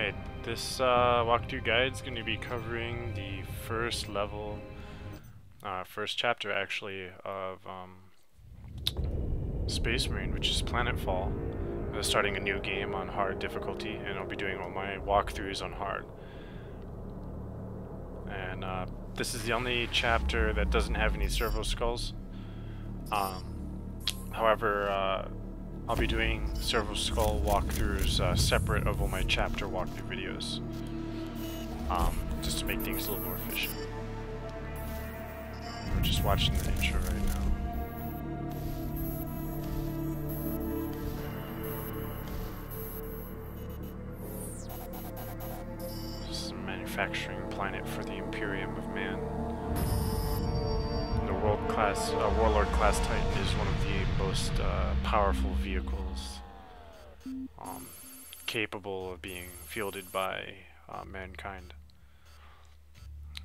Alright, this walkthrough guide is going to be covering the first level, first chapter actually, of Space Marine, which is Planetfall. I'm starting a new game on hard difficulty, and I'll be doing all my walkthroughs on hard. And this is the only chapter that doesn't have any servo skulls. However, I'll be doing servo skull walkthroughs separate of all my chapter walkthrough videos, just to make things a little more efficient. We're just watching the intro right now. This is a manufacturing planet for the Imperium of Man. The world-class Warlord-class Titan is one of the most powerful vehicles capable of being fielded by mankind.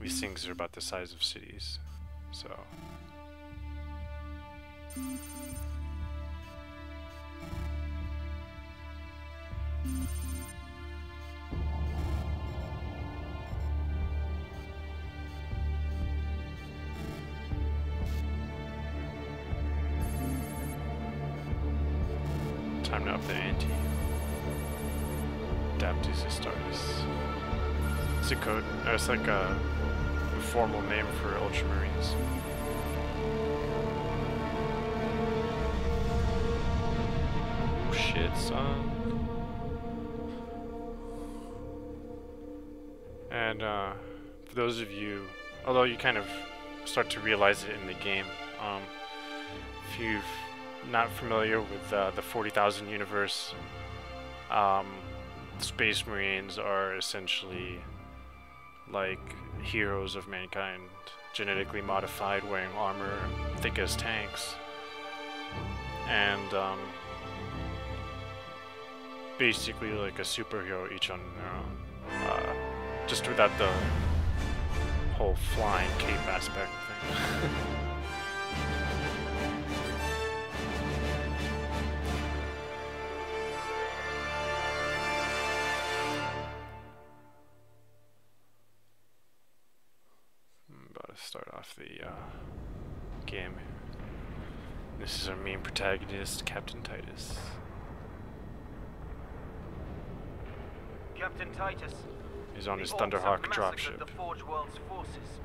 These things are about the size of cities, so... Time to up the ante. Adaptus Astartes. It's a code. It's like a formal name for Ultramarines. Oh shit, son. And for those of you, although you kind of start to realize it in the game, if you've not familiar with the 40,000 universe, Space Marines are essentially like heroes of mankind, genetically modified, wearing armor, thick as tanks, and basically like a superhero each on their own, just without the whole flying cape aspect thing. Start off the game. This is our main protagonist, Captain Titus. Captain Titus. He's on his Thunderhawk dropship. The Forge World's forces,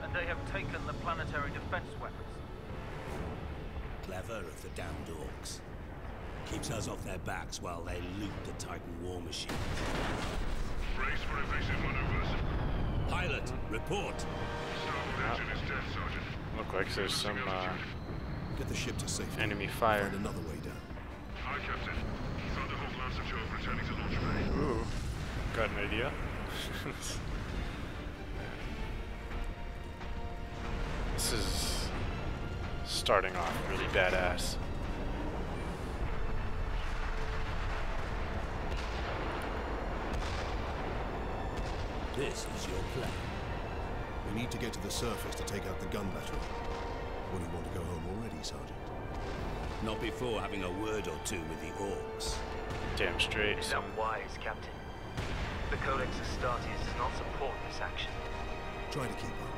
and they have taken the planetary defense weapons. Clever of the damned orcs. Keeps us off their backs while they loot the Titan war machine. Brace for evasive maneuvers. Pilot, report. Look like there's some get the ship to safety. Enemy fire. Find another way down. Hi, Captain. Thunderhawk Lancer Jove returning to launch bay. Ooh, got an idea. This is starting off really badass. This is your plan. We need to get to the surface to take out the gun battery. Or you want to go home already, Sergeant? Not before having a word or two with the orcs. Damn straight. Is that wise, Captain? The Codex Astartes does not support this action. Try to keep up.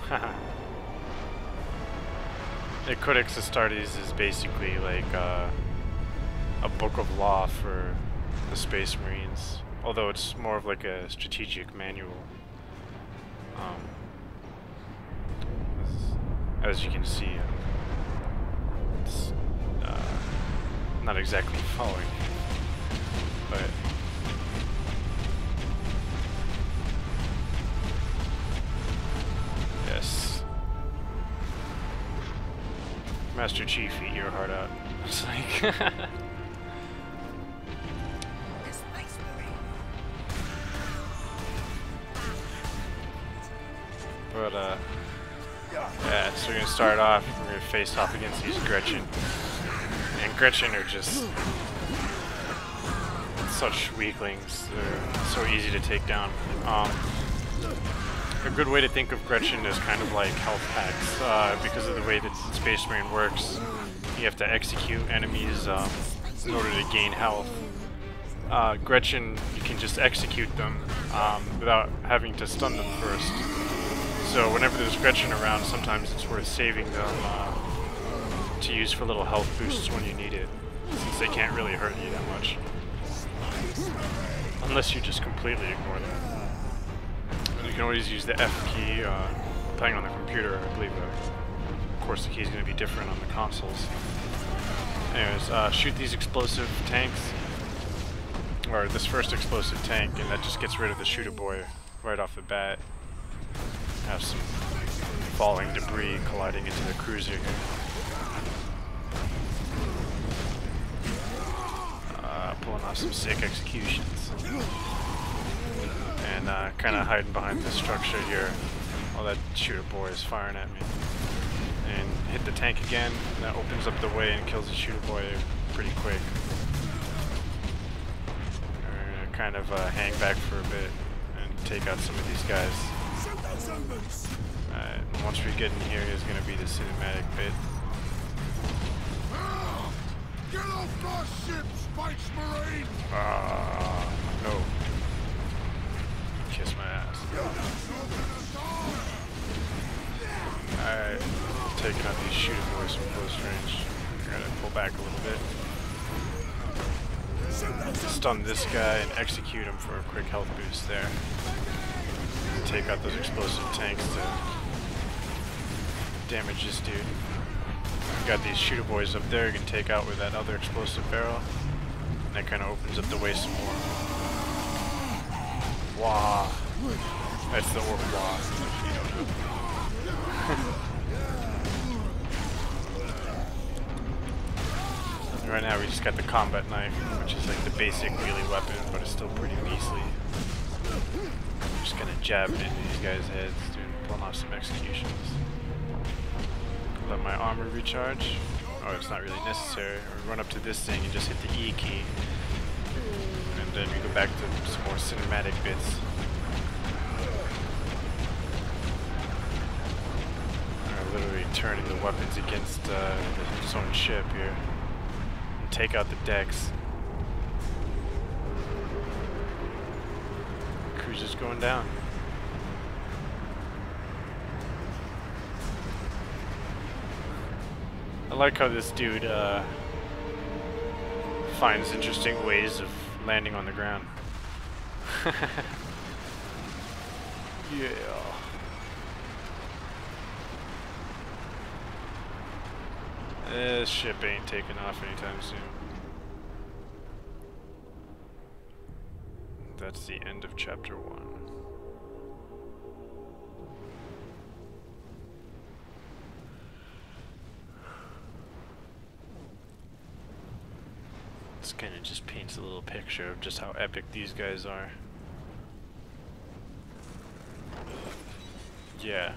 Haha. The Codex Astartes is basically like a book of law for the Space Marines. Although it's more of like a strategic manual. As you can see, it's not exactly following, but yes. Master Chief, eat your heart out. It's like but yeah, so we're gonna start off, we're gonna face off against these Gretchen. And Gretchen are just such weaklings, they're so easy to take down. A good way to think of Gretchen is kind of like health packs, because of the way that Space Marine works. You have to execute enemies in order to gain health. Gretchen, you can just execute them without having to stun them first. So whenever there's Gretchen around, sometimes it's worth saving them to use for little health boosts when you need it, since they can't really hurt you that much. Unless you just completely ignore them. And you can always use the F key, depending on the computer, I believe. Of course, the key is going to be different on the consoles. Anyways, shoot these explosive tanks, or this first explosive tank, and that just gets rid of the shooter boy right off the bat. Have some falling debris colliding into the cruiser here. Pulling off some sick executions. And kind of hiding behind the structure here while that shooter boy is firing at me. And hit the tank again, and that opens up the way and kills the shooter boy pretty quick. We're gonna kind of hang back for a bit and take out some of these guys. Alright, once we get in here, there's gonna be the cinematic bit. Get off my ship, Spikes Marine! No. Kiss my ass. Alright, taking out these shooter boys from close range. We're gonna pull back a little bit. Stun this guy and execute him for a quick health boost there. Take out those explosive tanks to damage this dude. We got these shooter boys up there you can take out with that other explosive barrel. And that kind of opens up the way some more. Wah! That's the orc wah. Right now we just got the combat knife, which is like the basic melee weapon, but it's still pretty measly. I'm just gonna jab it into these guys' heads, pulling off some executions. Let my armor recharge. Oh, it's not really necessary. We run up to this thing and just hit the E key. And then we go back to some more cinematic bits. We're literally turning the weapons against its own ship here. And take out the decks. Cruiser's going down. I like how this dude finds interesting ways of landing on the ground. Yeah. This ship ain't taking off anytime soon. That's the end of chapter 1. This kind of just paints a little picture of just how epic these guys are. Yeah.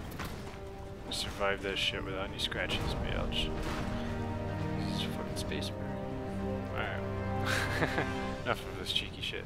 Survived that shit without any scratches. Ouch. This is fucking space marine. Alright. Enough of this cheeky shit.